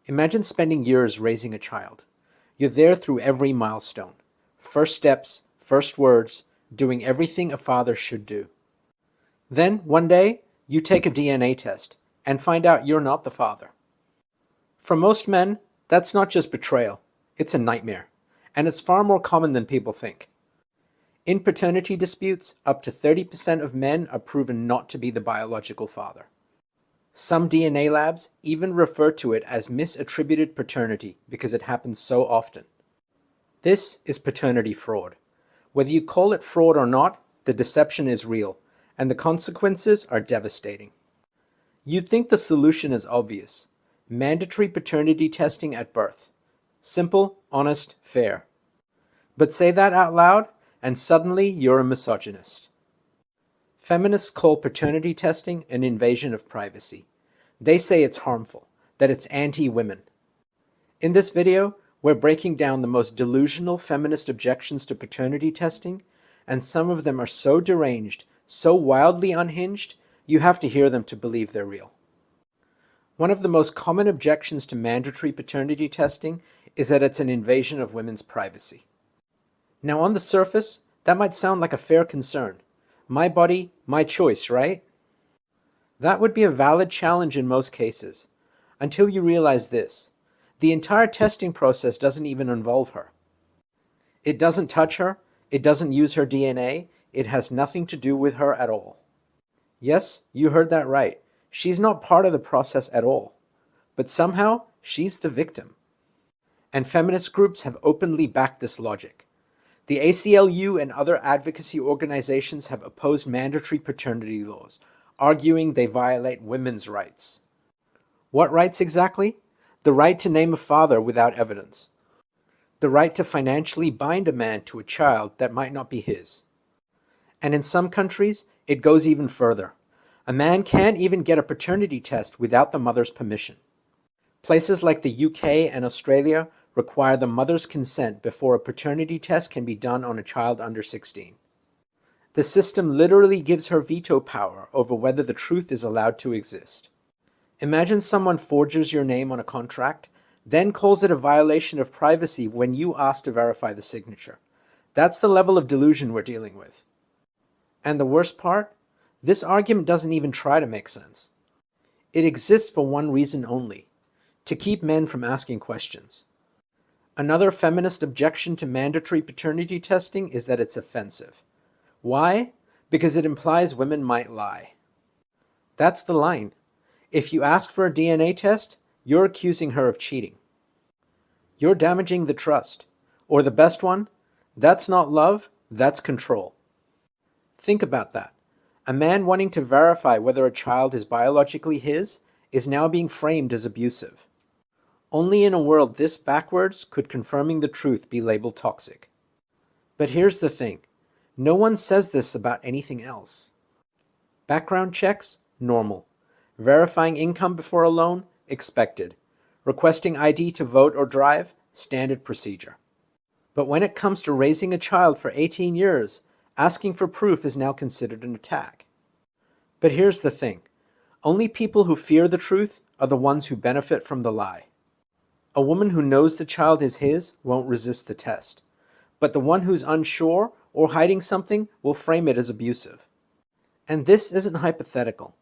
Imagine spending years raising a child. You're there through every milestone. First steps, first words, doing everything a father should do. Then, one day, you take a DNA test and find out you're not the father. For most men, that's not just betrayal, it's a nightmare, and it's far more common than people think. In paternity disputes, up to 30% of men are proven not to be the biological father. Some DNA labs even refer to it as misattributed paternity because it happens so often. This is paternity fraud. Whether you call it fraud or not, the deception is real, and the consequences are devastating. You'd think the solution is obvious. Mandatory paternity testing at birth. Simple, honest, fair. But say that out loud, and suddenly you're a misogynist. Feminists call paternity testing an invasion of privacy. They say it's harmful, that it's anti-women. In this video, we're breaking down the most delusional feminist objections to paternity testing, and some of them are so deranged, so wildly unhinged, you have to hear them to believe they're real. One of the most common objections to mandatory paternity testing is that it's an invasion of women's privacy. Now, on the surface, that might sound like a fair concern. My body, my choice, right? That would be a valid challenge in most cases, until you realize this. The entire testing process doesn't even involve her. It doesn't touch her, it doesn't use her DNA, it has nothing to do with her at all. Yes, you heard that right. She's not part of the process at all. But somehow, she's the victim. And feminist groups have openly backed this logic. The ACLU and other advocacy organizations have opposed mandatory paternity laws, arguing they violate women's rights. What rights exactly? The right to name a father without evidence. The right to financially bind a man to a child that might not be his. And in some countries, it goes even further. A man can't even get a paternity test without the mother's permission. Places like the UK and Australia require the mother's consent before a paternity test can be done on a child under 16. The system literally gives her veto power over whether the truth is allowed to exist. Imagine someone forges your name on a contract, then calls it a violation of privacy when you ask to verify the signature. That's the level of delusion we're dealing with. And the worst part? This argument doesn't even try to make sense. It exists for one reason only: to keep men from asking questions. Another feminist objection to mandatory paternity testing is that it's offensive. Why? Because it implies women might lie. That's the line. If you ask for a DNA test, you're accusing her of cheating. You're damaging the trust. Or the best one, that's not love, that's control. Think about that. A man wanting to verify whether a child is biologically his is now being framed as abusive. Only in a world this backwards could confirming the truth be labeled toxic. But here's the thing. No one says this about anything else. Background checks? Normal. Verifying income before a loan? Expected. Requesting ID to vote or drive? Standard procedure. But when it comes to raising a child for 18 years, asking for proof is now considered an attack. But here's the thing. Only people who fear the truth are the ones who benefit from the lie. A woman who knows the child is his won't resist the test. But the one who's unsure or hiding something will frame it as abusive. And this isn't hypothetical.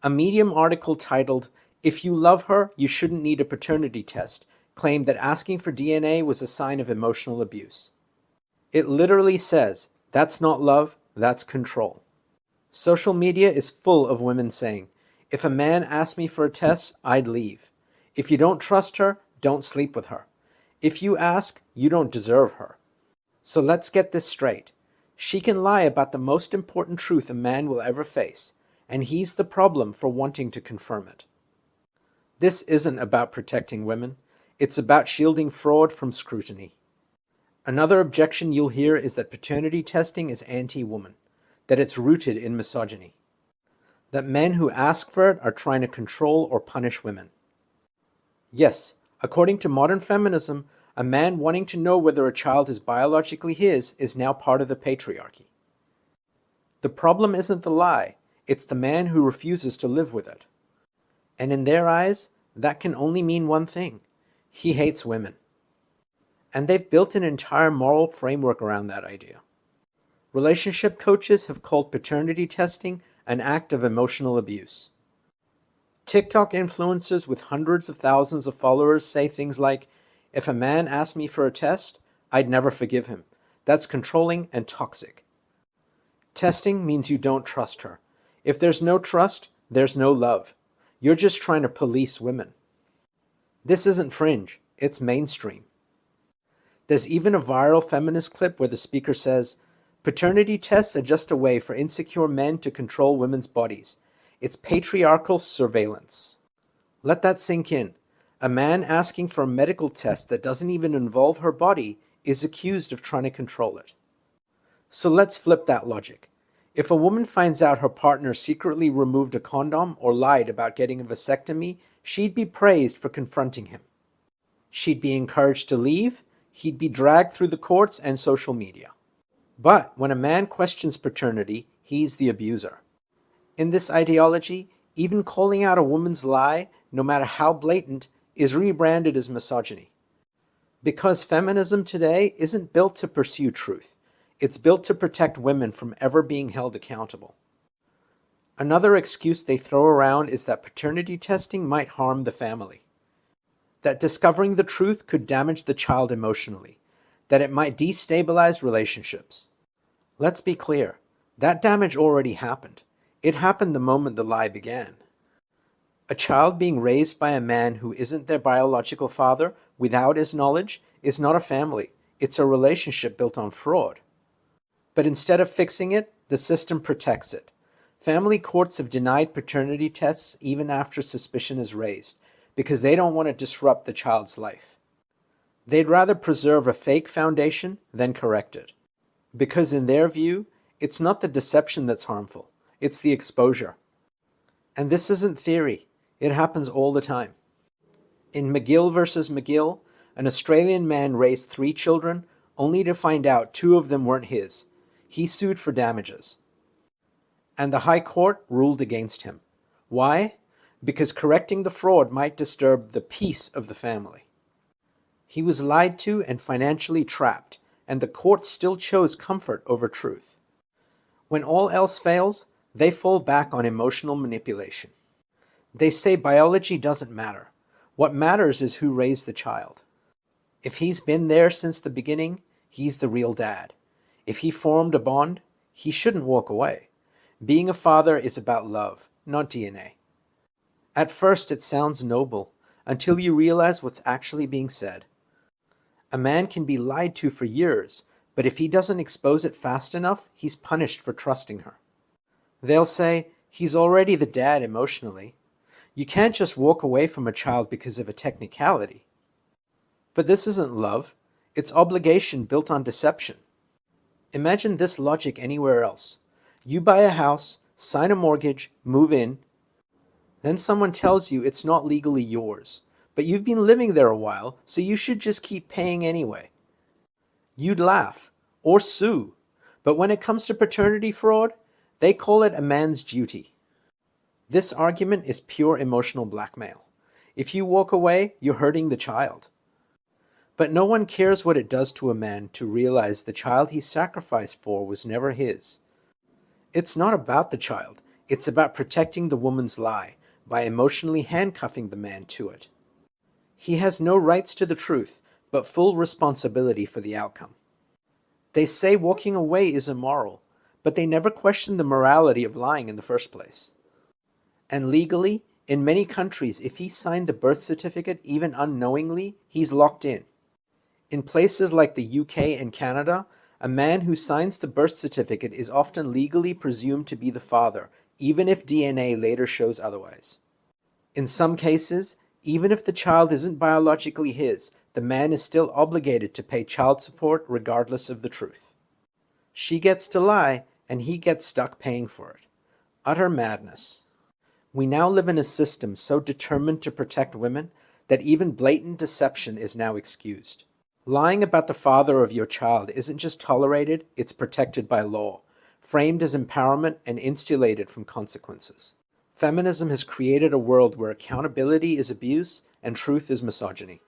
A Medium article titled, "If You Love Her, You Shouldn't Need a Paternity Test," claimed that asking for DNA was a sign of emotional abuse. It literally says, that's not love, that's control. Social media is full of women saying, if a man asked me for a test, I'd leave. If you don't trust her, don't sleep with her. If you ask, you don't deserve her. So let's get this straight. She can lie about the most important truth a man will ever face, and he's the problem for wanting to confirm it. This isn't about protecting women. It's about shielding fraud from scrutiny. Another objection you'll hear is that paternity testing is anti-woman, that it's rooted in misogyny, that men who ask for it are trying to control or punish women. Yes, according to modern feminism, a man wanting to know whether a child is biologically his is now part of the patriarchy. The problem isn't the lie, it's the man who refuses to live with it. And in their eyes, that can only mean one thing: he hates women. And they've built an entire moral framework around that idea. Relationship coaches have called paternity testing an act of emotional abuse. TikTok influencers with hundreds of thousands of followers say things like, "If a man asked me for a test, I'd never forgive him. That's controlling and toxic." Testing means you don't trust her. If there's no trust, there's no love. You're just trying to police women. This isn't fringe, it's mainstream. There's even a viral feminist clip where the speaker says, "Paternity tests are just a way for insecure men to control women's bodies. It's patriarchal surveillance." Let that sink in. A man asking for a medical test that doesn't even involve her body is accused of trying to control it. So let's flip that logic. If a woman finds out her partner secretly removed a condom or lied about getting a vasectomy, she'd be praised for confronting him. She'd be encouraged to leave, he'd be dragged through the courts and social media. But when a man questions paternity, he's the abuser. In this ideology, even calling out a woman's lie, no matter how blatant, is rebranded as misogyny. Because feminism today isn't built to pursue truth. It's built to protect women from ever being held accountable. Another excuse they throw around is that paternity testing might harm the family. That discovering the truth could damage the child emotionally. That it might destabilize relationships. Let's be clear, that damage already happened. It happened the moment the lie began. A child being raised by a man who isn't their biological father without his knowledge is not a family. It's a relationship built on fraud. But instead of fixing it, the system protects it. Family courts have denied paternity tests even after suspicion is raised, because they don't want to disrupt the child's life. They'd rather preserve a fake foundation than correct it. Because in their view, it's not the deception that's harmful, it's the exposure. And this isn't theory, it happens all the time. In McGill versus McGill, an Australian man raised 3 children only to find out 2 of them weren't his. He sued for damages. And the High Court ruled against him. Why? Because correcting the fraud might disturb the peace of the family. He was lied to and financially trapped, and the court still chose comfort over truth. When all else fails, they fall back on emotional manipulation. They say biology doesn't matter. What matters is who raised the child. If he's been there since the beginning, he's the real dad. If he formed a bond, he shouldn't walk away. Being a father is about love, not DNA. At first it sounds noble, until you realize what's actually being said. A man can be lied to for years, but if he doesn't expose it fast enough, he's punished for trusting her. They'll say, he's already the dad emotionally. You can't just walk away from a child because of a technicality. But this isn't love, it's obligation built on deception. Imagine this logic anywhere else. You buy a house, sign a mortgage, move in. Then someone tells you it's not legally yours, but you've been living there a while, so you should just keep paying anyway. You'd laugh or sue, but when it comes to paternity fraud, they call it a man's duty. This argument is pure emotional blackmail. If you walk away, you're hurting the child. But no one cares what it does to a man to realize the child he sacrificed for was never his. It's not about the child, it's about protecting the woman's lie by emotionally handcuffing the man to it. He has no rights to the truth, but full responsibility for the outcome. They say walking away is immoral, but they never question the morality of lying in the first place. And legally, in many countries, if he signed the birth certificate even unknowingly, he's locked in. In places like the UK and Canada, a man who signs the birth certificate is often legally presumed to be the father, even if DNA later shows otherwise. In some cases, even if the child isn't biologically his, the man is still obligated to pay child support regardless of the truth. She gets to lie, and he gets stuck paying for it. Utter madness. We now live in a system so determined to protect women that even blatant deception is now excused. Lying about the father of your child isn't just tolerated, it's protected by law, framed as empowerment and insulated from consequences. Feminism has created a world where accountability is abuse and truth is misogyny.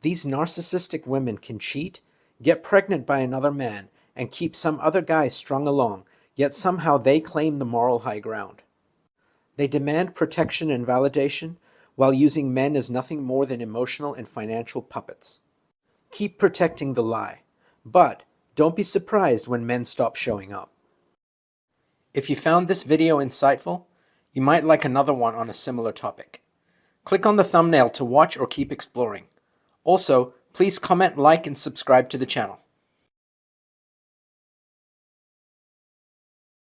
These narcissistic women can cheat, get pregnant by another man, and keep some other guy strung along, yet somehow they claim the moral high ground. They demand protection and validation while using men as nothing more than emotional and financial puppets. Keep protecting the lie, but don't be surprised when men stop showing up. If you found this video insightful, you might like another one on a similar topic. Click on the thumbnail to watch or keep exploring. Also, please comment, like, and subscribe to the channel.